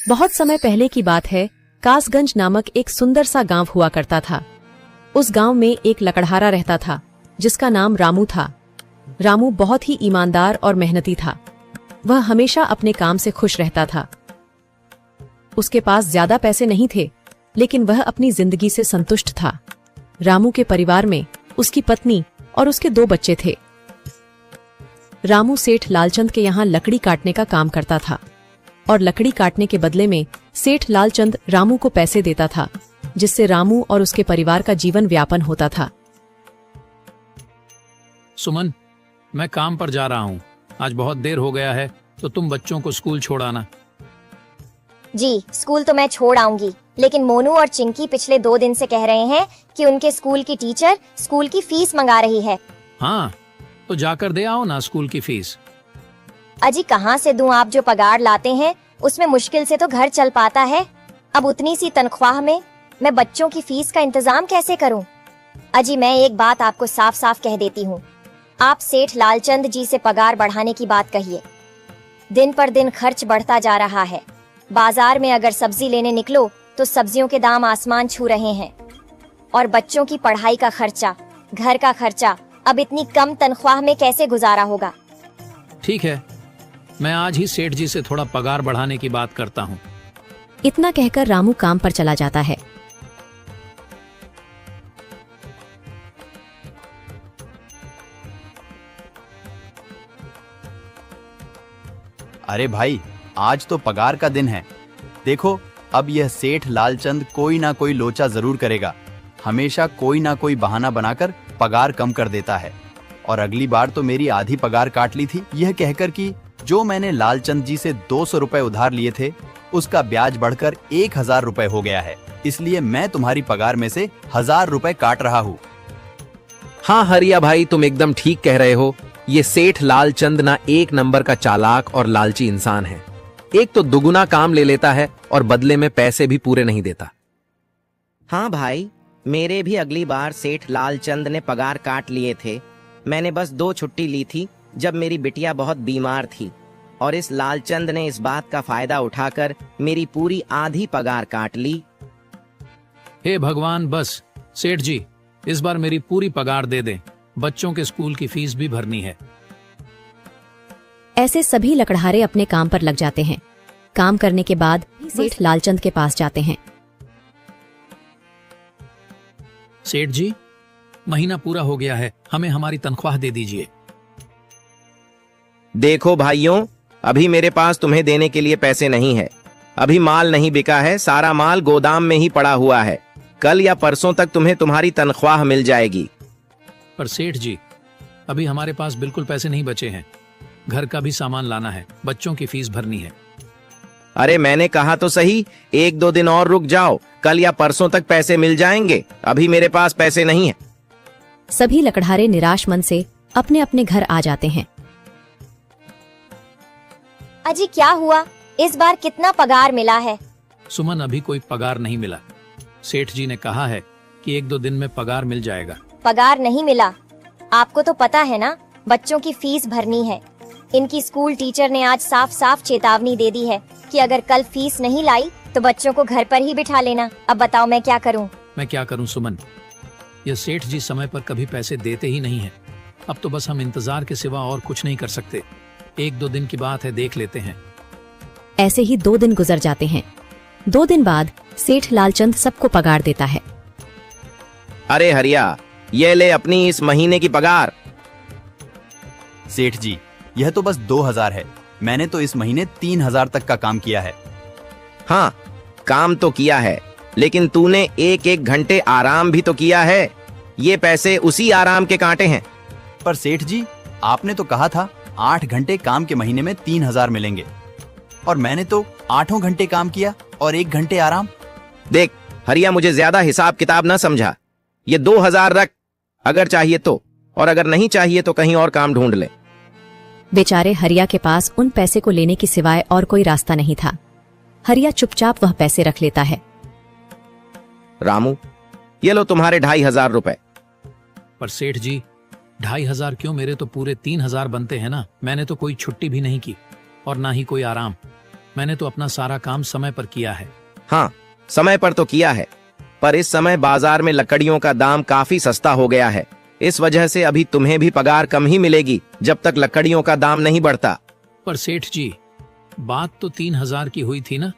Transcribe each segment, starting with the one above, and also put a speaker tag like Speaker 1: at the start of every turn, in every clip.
Speaker 1: बहुत समय पहले की बात है। कासगंज नामक एक सुंदर सा गांव हुआ करता था। उस गांव में एक लकड़हारा रहता था जिसका नाम रामू था। रामू बहुत ही ईमानदार और मेहनती था। वह हमेशा अपने काम से खुश रहता था। उसके पास ज्यादा पैसे नहीं थे, लेकिन वह अपनी जिंदगी से संतुष्ट था। रामू के परिवार में उसकी पत्नी और उसके 2 बच्चे थे। रामू सेठ लालचंद के यहाँ लकड़ी काटने का काम करता था और लकड़ी काटने के बदले में सेठ लालचंद रामू को पैसे देता था, जिससे रामू और उसके परिवार का जीवन व्यापन होता था।
Speaker 2: सुमन, मैं काम पर जा रहा हूँ। आज बहुत देर हो गया है, तो तुम बच्चों को स्कूल छोड़ आना।
Speaker 3: जी, स्कूल तो मैं छोड़ आऊंगी, लेकिन मोनू और चिंकी पिछले 2 दिन से कह रहे हैं कि उनके स्कूल की टीचर स्कूल की फीस मंगा रही है।
Speaker 2: हाँ, तो जाकर दे आओ ना स्कूल की फीस।
Speaker 3: अजी कहाँ से दूं? आप जो पगार लाते हैं उसमें मुश्किल से तो घर चल पाता है। अब उतनी सी तनख्वाह में मैं बच्चों की फीस का इंतजाम कैसे करूं? अजी मैं एक बात आपको साफ साफ कह देती हूँ, आप सेठ लालचंद जी से पगार बढ़ाने की बात कहिए। दिन पर दिन खर्च बढ़ता जा रहा है। बाजार में अगर सब्जी लेने निकलो तो सब्जियों के दाम आसमान छू रहे हैं, और बच्चों की पढ़ाई का खर्चा, घर का खर्चा अब इतनी कम तनख्वाह में कैसे गुजारा होगा?
Speaker 2: ठीक है, मैं आज ही सेठ जी से थोड़ा पगार बढ़ाने की बात करता हूँ।
Speaker 1: इतना कहकर रामू काम पर चला जाता है।
Speaker 4: अरे भाई, आज तो पगार का दिन है। देखो, अब यह सेठ लालचंद कोई ना कोई लोचा जरूर करेगा। हमेशा कोई ना कोई बहाना बनाकर पगार कम कर देता है। और अगली बार तो मेरी आधी पगार काट ली थी, यह कहकर कि जो मैंने लालचंद जी से 200 रुपए उधार लिए थे, उसका ब्याज बढ़कर 1000 रुपए हो गया है। इसलिए मैं तुम्हारी पगार में से 1000 रुपए काट रहा हूँ।
Speaker 5: हाँ हरिया भाई, तुम एकदम ठीक कह रहे हो। ये सेठ लालचंद ना एक नंबर का चालाक और लालची इंसान है। एक तो दुगुना काम ले लेता है और बदले में पैसे भी पूरे नहीं देता।
Speaker 6: हाँ भाई, मेरे भी अगली बार सेठ लालचंद ने पगार काट लिए थे। मैंने बस 2 छुट्टी ली थी जब मेरी बिटिया बहुत बीमार थी, और इस लालचंद ने इस बात का फायदा उठाकर मेरी पूरी आधी पगार काट ली।
Speaker 2: हे भगवान, बस सेठ जी इस बार मेरी पूरी पगार दे दें। बच्चों के स्कूल की फीस भी भरनी है।
Speaker 1: ऐसे सभी लकड़हारे अपने काम पर लग जाते हैं। काम करने के बाद सेठ लालचंद के पास जाते हैं।
Speaker 2: सेठ जी, महीना पूरा हो गया है, हमें हमारी तनख्वाह दे दीजिए।
Speaker 6: देखो भाइयों, अभी मेरे पास तुम्हें देने के लिए पैसे नहीं है। अभी माल नहीं बिका है, सारा माल गोदाम में ही पड़ा हुआ है। कल या परसों तक तुम्हें तुम्हारी तनख्वाह मिल जाएगी।
Speaker 2: पर सेठ जी, अभी हमारे पास बिल्कुल पैसे नहीं बचे हैं। घर का भी सामान लाना है, बच्चों की फीस भरनी है।
Speaker 6: अरे मैंने कहा तो सही, 1-2 दिन और रुक जाओ, कल या परसों तक पैसे मिल जाएंगे। अभी मेरे पास पैसे नहीं है।
Speaker 1: सभी लकड़हारे निराश मन से अपने अपने घर आ जाते हैं।
Speaker 3: अजी क्या हुआ? इस बार कितना पगार मिला है?
Speaker 2: सुमन, अभी कोई पगार नहीं मिला। सेठ जी ने कहा है कि 1-2 दिन में पगार मिल जाएगा।
Speaker 3: पगार नहीं मिला? आपको तो पता है ना, बच्चों की फीस भरनी है। इनकी स्कूल टीचर ने आज साफ साफ चेतावनी दे दी है कि अगर कल फीस नहीं लाई तो बच्चों को घर पर ही बिठा लेना। अब बताओ मैं क्या करूं?
Speaker 2: मैं क्या करूं सुमन, ये सेठ जी समय पर कभी पैसे देते ही नहीं है। अब तो बस हम इंतजार के सिवा और कुछ नहीं कर सकते। 1-2 दिन की बात है, देख लेते हैं।
Speaker 1: ऐसे ही 2 दिन गुजर जाते हैं। 2 दिन बाद सेठ लालचंद सबको पगार देता है।
Speaker 6: अरे हरिया, ये ले अपनी इस महीने की पगार।
Speaker 4: सेठ जी, यह तो बस 2000 है। मैंने तो इस महीने 3000 तक का काम किया है।
Speaker 6: हाँ, काम तो किया है, लेकिन तूने 1-1 घंटे आराम भी तो किया है। ये पैसे उसी आराम के कांटे हैं।
Speaker 4: पर सेठ जी, आपने तो कहा था 8 घंटे काम के महीने में 3000 मिलेंगे, और मैंने तो 8 घंटे काम किया और 1 घंटे आराम।
Speaker 6: देख हरिया, मुझे ज्यादा हिसाब किताब ना समझा। ये 2000 रख, अगर चाहिए तो, और अगर नहीं चाहिए तो कहीं और काम ढूंढ ले।
Speaker 1: बेचारे हरिया के पास उन पैसे को लेने की सिवाय और कोई रास्ता नहीं था। हरिया चुपचाप वह पैसे रख लेता है।
Speaker 6: रामू, ये लो तुम्हारे 2500 रुपए।
Speaker 2: पर सेठ जी, 2500 क्यों? मेरे तो पूरे 3000 बनते हैं ना। मैंने तो कोई छुट्टी भी नहीं की और ना ही कोई आराम। मैंने तो अपना सारा काम समय पर किया है।
Speaker 6: हाँ, समय पर तो किया है, पर इस समय बाजार में लकड़ियों का दाम काफी सस्ता हो गया है। इस वजह से अभी तुम्हें भी पगार कम ही मिलेगी जब तक लकड़ियों का दाम नहीं बढ़ता।
Speaker 2: पर सेठ जी, बात तो 3,000 की हुई थी ना,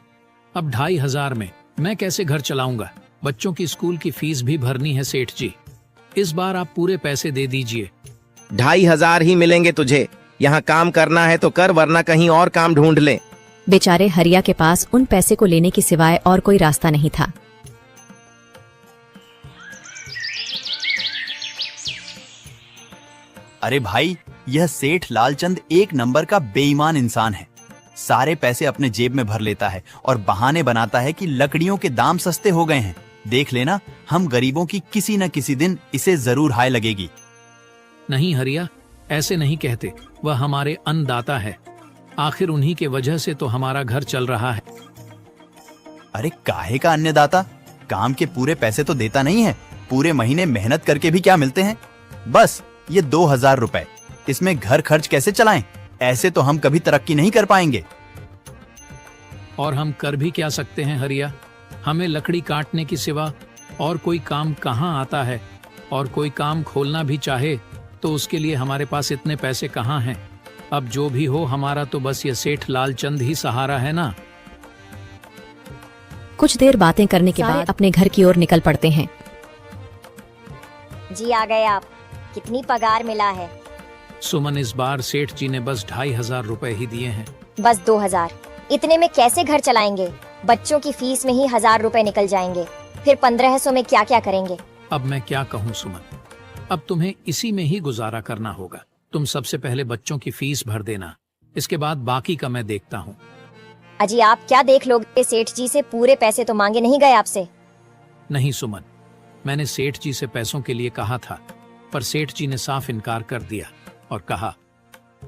Speaker 2: अब 2,500 में मैं कैसे घर चलाऊंगा? बच्चों की स्कूल की फीस भी भरनी है सेठ जी। इस बार आप पूरे पैसे दे दीजिए।
Speaker 6: 2,500 ही मिलेंगे तुझे। यहाँ काम करना है तो कर, वरना कहीं और काम ढूंढ ले।
Speaker 1: बेचारे हरिया के पास उन पैसे को लेने के सिवाय और कोई रास्ता नहीं था।
Speaker 4: अरे भाई, यह सेठ लालचंद एक नंबर का बेईमान इंसान है। सारे पैसे अपने जेब में भर लेता है और बहाने बनाता है कि लकड़ियों के दाम सस्ते हो गए हैं। देख लेना, हम गरीबों की किसी न किसी दिन इसे जरूर हाय लगेगी।
Speaker 2: नहीं हरिया, ऐसे नहीं कहते। वह हमारे अन्नदाता है। आखिर उन्हीं के वजह से तो हमारा घर चल रहा है।
Speaker 4: अरे काहे का अन्नदाता? काम के पूरे पैसे तो देता नहीं है। पूरे महीने मेहनत करके भी क्या मिलते हैं? बस ये 2,000 रुपए। इसमें घर खर्च कैसे चलाएं? ऐसे तो हम कभी तरक्की नहीं कर पाएंगे।
Speaker 2: और हम कर भी क्या सकते हैं हरिया? हमें लकड़ी काटने के सिवा और कोई काम कहाँ आता है? और कोई काम खोलना भी चाहे तो उसके लिए हमारे पास इतने पैसे कहाँ हैं? अब जो भी हो, हमारा तो बस ये सेठ लालचंद ही सहारा है ना।
Speaker 1: कुछ देर बातें करने के बाद अपने घर की ओर निकल पड़ते हैं।
Speaker 3: जी आ गए आप। कितनी पगार मिला है?
Speaker 2: सुमन, इस बार सेठ जी ने बस 2,500 रुपए ही दिए हैं।
Speaker 3: बस 2,000? इतने में कैसे घर चलाएंगे? बच्चों की फीस में ही 1,000 रुपए निकल जाएंगे। फिर 1,500 में क्या क्या करेंगे?
Speaker 2: अब मैं क्या कहूँ सुमन, अब तुम्हें इसी में ही गुजारा करना होगा। तुम सबसे पहले बच्चों की फीस भर देना, इसके बाद बाकी का मैं देखता हूँ।
Speaker 3: अजी आप क्या देख लोगे? सेठ जी से पूरे पैसे तो मांगे नहीं गए आपसे?
Speaker 2: नहीं सुमन, मैंने सेठ जी से पैसों के लिए कहा था, पर सेठ जी ने साफ इनकार कर दिया और कहा,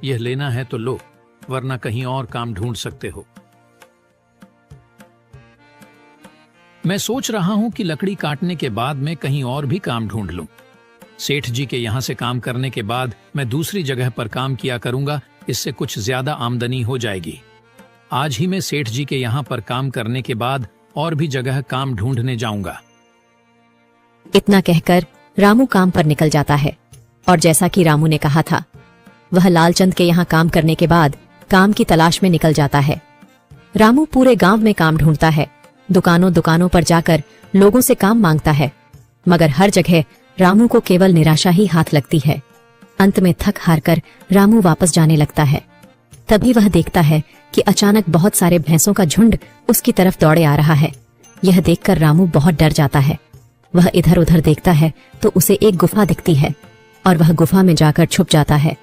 Speaker 2: यह लेना है तो लो, वरना कहीं और काम ढूंढ सकते हो। मैं सोच रहा हूं कि लकड़ी काटने के बाद मैं कहीं और भी काम ढूंढ लूं। सेठ जी के यहां से काम करने के बाद मैं दूसरी जगह पर काम किया करूंगा, इससे कुछ ज्यादा आमदनी हो जाएगी। आज ही मैं सेठ जी के यहां पर काम करने के बाद और भी जगह काम ढूंढने जाऊंगा।
Speaker 1: इतना कहकर रामू काम पर निकल जाता है और जैसा कि रामू ने कहा था, वह लालचंद के यहाँ काम करने के बाद काम की तलाश में निकल जाता है। रामू पूरे गांव में काम ढूंढता है, दुकानों दुकानों पर जाकर लोगों से काम मांगता है, मगर हर जगह रामू को केवल निराशा ही हाथ लगती है। अंत में थक हार कर रामू वापस जाने लगता है। तभी वह देखता है कि अचानक बहुत सारे भैंसों का झुंड उसकी तरफ दौड़े आ रहा है। यह देखकर रामू बहुत डर जाता है। वह इधर उधर देखता है तो उसे एक गुफा दिखती है और वह गुफा में जाकर छुप जाता है।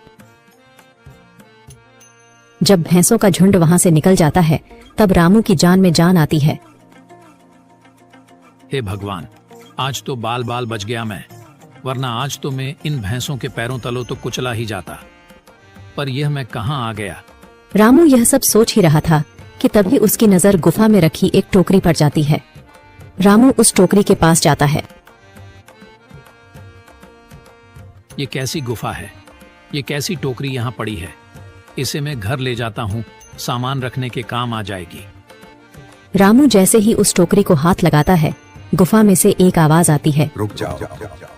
Speaker 1: जब भैंसों का झुंड वहां से निकल जाता है तब रामू की जान में जान आती है।
Speaker 2: हे भगवान, आज तो बाल बाल बच गया मैं, वरना आज तो मैं इन भैंसों के पैरों तलों तो कुचला ही जाता। पर यह मैं कहां आ गया?
Speaker 1: रामू यह सब सोच ही रहा था कि तभी उसकी नजर गुफा में रखी एक टोकरी पर जाती है। रामू उस टोकरी के पास जाता है।
Speaker 2: ये कैसी गुफा है? ये कैसी टोकरी यहाँ पड़ी है? इसे मैं घर ले जाता हूँ, सामान रखने के काम आ जाएगी।
Speaker 1: रामू जैसे ही उस टोकरी को हाथ लगाता है, गुफा में से एक आवाज आती है,
Speaker 7: रुक जाओ,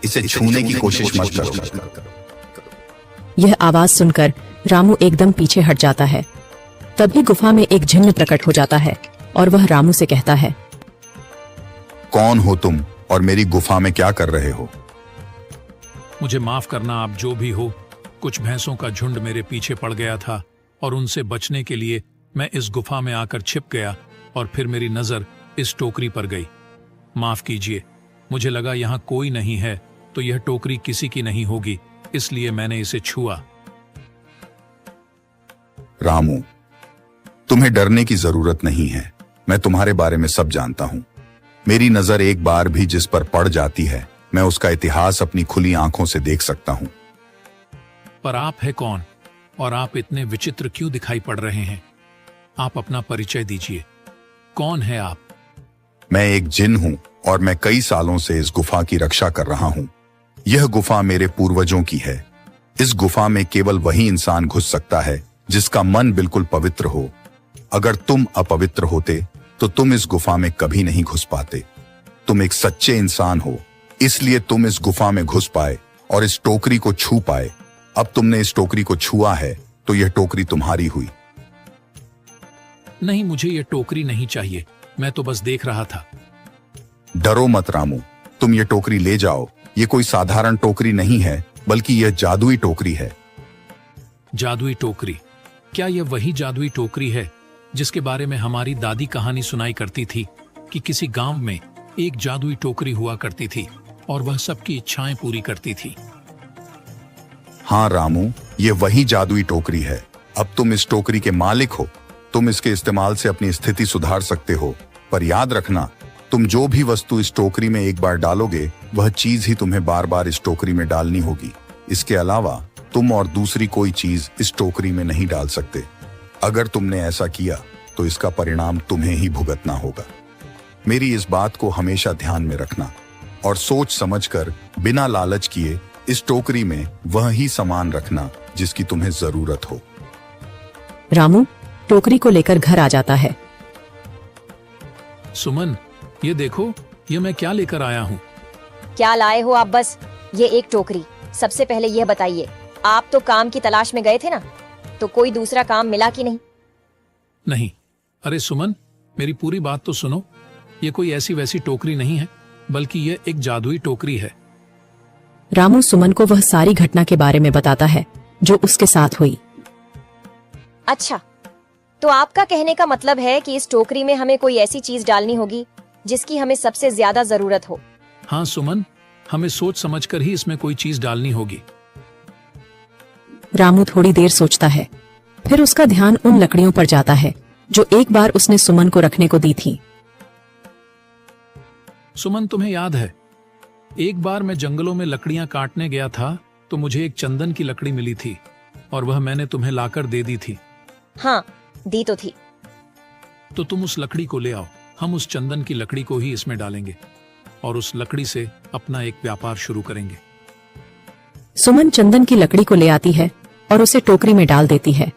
Speaker 7: इसे छूने की कोशिश मत करो।
Speaker 1: यह आवाज सुनकर रामू एकदम पीछे हट जाता है। तभी गुफा में एक जिन्न प्रकट हो जाता है और वह रामू से कहता है,
Speaker 7: कौन हो तुम और मेरी गुफा में क्या कर रहे हो?
Speaker 2: मुझे माफ करना, आप जो भी हो। कुछ भैंसों का झुंड मेरे पीछे पड़ गया था और उनसे बचने के लिए मैं इस गुफा में आकर छिप गया और फिर मेरी नजर इस टोकरी पर गई। माफ कीजिए, मुझे लगा यहाँ कोई नहीं है तो यह टोकरी किसी की नहीं होगी, इसलिए मैंने इसे छुआ।
Speaker 7: रामू, तुम्हें डरने की जरूरत नहीं है। मैं तुम्हारे बारे में सब जानता हूँ। मेरी नजर एक बार भी जिस पर पड़ जाती है, मैं उसका इतिहास अपनी खुली आंखों से देख सकता हूँ।
Speaker 2: पर आप है कौन और आप इतने विचित्र क्यों दिखाई पड़ रहे हैं? आप अपना परिचय दीजिए। कौन है आप?
Speaker 7: मैं एक जिन हूँ और मैं कई सालों से इस गुफा की रक्षा कर रहा हूँ। यह गुफा मेरे पूर्वजों की है। इस गुफा में केवल वही इंसान घुस सकता है जिसका मन बिल्कुल पवित्र हो। अगर तुम अपवित्र होते तो तुम इस गुफा में कभी नहीं घुस पाते। तुम एक सच्चे इंसान हो, इसलिए तुम इस गुफा में घुस पाए और इस टोकरी को छू पाए। अब तुमने इस टोकरी को छुआ है तो यह टोकरी तुम्हारी हुई।
Speaker 2: नहीं, मुझे ये टोकरी नहीं चाहिए, मैं तो बस देख रहा था।
Speaker 7: डरो मत रामू, तुम ये टोकरी ले जाओ। ये कोई साधारण टोकरी नहीं है, बल्कि यह जादुई टोकरी है।
Speaker 2: जादुई टोकरी? क्या यह वही जादुई टोकरी है जिसके बारे में हमारी दादी कहानी सुनाई करती थी कि किसी गांव में एक जादुई टोकरी हुआ करती थी और वह सबकी इच्छाएं पूरी करती थी?
Speaker 7: हाँ रामू, ये वही जादुई टोकरी है। अब तुम इस टोकरी के मालिक हो। तुम इसके इस्तेमाल से अपनी स्थिति सुधार सकते हो, पर याद रखना, तुम जो भी वस्तु इस टोकरी में एक बार डालोगे वह चीज ही तुम्हें बार बार इस टोकरी में डालनी होगी। इसके अलावा तुम और दूसरी कोई चीज इस टोकरी में नहीं डाल सकते। अगर तुमने ऐसा किया तो इसका परिणाम तुम्हें ही भुगतना होगा। मेरी इस बात को हमेशा ध्यान में रखना और सोच समझकर बिना लालच किए इस टोकरी में वह ही सामान रखना जिसकी तुम्हें जरूरत हो।
Speaker 1: रामू टोकरी को लेकर घर आ जाता है।
Speaker 2: सुमन, ये देखो, ये मैं क्या लेकर आया हूँ।
Speaker 3: क्या लाए हो आप? बस ये एक टोकरी। सबसे पहले यह बताइए, आप तो काम की तलाश में गए थे ना, तो कोई दूसरा काम मिला कि नहीं?
Speaker 2: नहीं। अरे सुमन, मेरी पूरी बात तो सुनो। ये कोई ऐसी वैसी टोकरी नहीं है, बल्कि यह एक जादुई टोकरी है।
Speaker 1: रामू सुमन को वह सारी घटना के बारे में बताता है जो उसके साथ हुई।
Speaker 3: अच्छा, तो आपका कहने का मतलब है कि इस टोकरी में हमें कोई ऐसी चीज डालनी होगी जिसकी हमें सबसे ज्यादा जरूरत हो।
Speaker 2: हाँ सुमन, हमें सोच समझकर ही इसमें कोई चीज डालनी होगी।
Speaker 1: रामू थोड़ी देर सोचता है, फिर उसका ध्यान उन लकड़ियों पर जाता है जो एक बार उसने सुमन को रखने को दी थी।
Speaker 2: सुमन, तुम्हें याद है, एक बार मैं जंगलों में लकड़ियां काटने गया था तो मुझे एक चंदन की लकड़ी मिली थी और वह मैंने तुम्हें लाकर दे दी थी।
Speaker 3: हाँ, दी तो थी।
Speaker 2: तो तुम उस लकड़ी को ले आओ। हम उस चंदन की लकड़ी को ही इसमें डालेंगे और उस लकड़ी से अपना एक व्यापार शुरू करेंगे।
Speaker 1: सुमन चंदन की लकड़ी को ले आती है और उसे टोकरी में डाल देती है।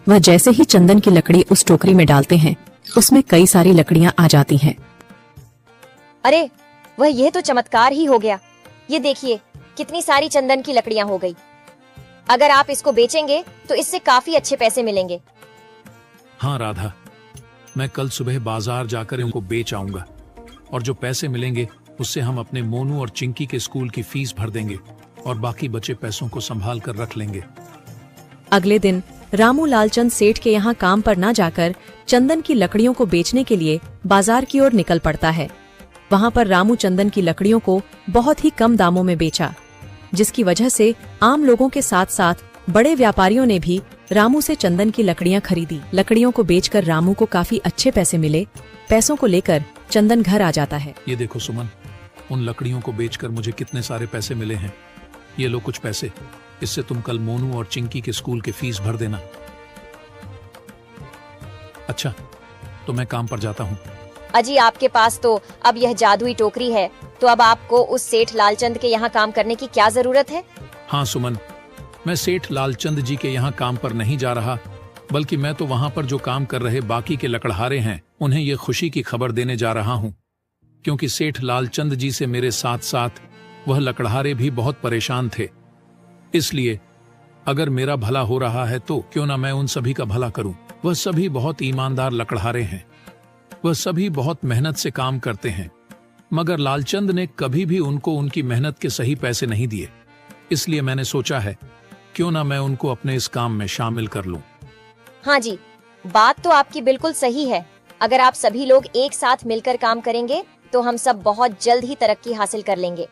Speaker 1: वह जैसे ही चंदन की लकड़ी उस टोकरी में डालते हैं, उसमें कई सारी लकड़ियां आ जाती हैं।
Speaker 3: अरे वह, यह तो चमत्कार ही हो गया। ये देखिए, कितनी सारी चंदन की लकड़ियां हो गई। अगर आप इसको बेचेंगे तो इससे काफी अच्छे पैसे मिलेंगे।
Speaker 2: हाँ राधा, मैं कल सुबह बाजार जाकर इनको बेच आऊंगा और जो पैसे मिलेंगे उससे हम अपने मोनू और चिंकी के स्कूल की फीस भर देंगे और बाकी बचे पैसों को संभाल कर रख लेंगे।
Speaker 1: अगले दिन रामू लालचंद सेठ के यहाँ काम पर न जाकर चंदन की लकड़ियों को बेचने के लिए बाजार की ओर निकल पड़ता है। वहाँ पर रामू चंदन की लकड़ियों को बहुत ही कम दामों में बेचा, जिसकी वजह से आम लोगों के साथ साथ बड़े व्यापारियों ने भी रामू से चंदन की लकड़ियां खरीदी। लकड़ियों को बेचकर रामू को काफी अच्छे पैसे मिले। पैसों को लेकर चंदन घर आ जाता है।
Speaker 2: ये देखो सुमन, उन लकड़ियों को बेचकर मुझे कितने सारे पैसे मिले हैं। ये लो कुछ पैसे, इससे तुम कल मोनू और चिंकी के स्कूल के फीस भर देना। अच्छा, तो मैं काम पर जाता हूँ।
Speaker 3: अजी, आपके पास तो अब यह जादुई टोकरी है, तो अब आपको उस सेठ लालचंद के यहाँ काम करने की क्या जरूरत है?
Speaker 2: हाँ सुमन, मैं सेठ लालचंद जी के यहाँ काम पर नहीं जा रहा, बल्कि मैं तो वहाँ पर जो काम कर रहे बाकी के लकड़हारे हैं उन्हें ये खुशी की खबर देने जा रहा हूँ, क्योंकि सेठ लालचंद जी से मेरे साथ साथ वह लकड़हारे भी बहुत परेशान थे। इसलिए अगर मेरा भला हो रहा है तो क्यों ना मैं उन सभी का भला करूं। वह सभी बहुत ईमानदार लकड़हारे हैं, वह सभी बहुत मेहनत से काम करते हैं, मगर लालचंद ने कभी भी उनको उनकी मेहनत के सही पैसे नहीं दिए। इसलिए मैंने सोचा है क्यों ना मैं उनको अपने इस काम में शामिल कर लूं।
Speaker 3: हाँ जी, बात तो आपकी बिल्कुल सही है। अगर आप सभी लोग एक साथ मिलकर काम करेंगे तो हम सब बहुत जल्द ही तरक्की हासिल कर लेंगे।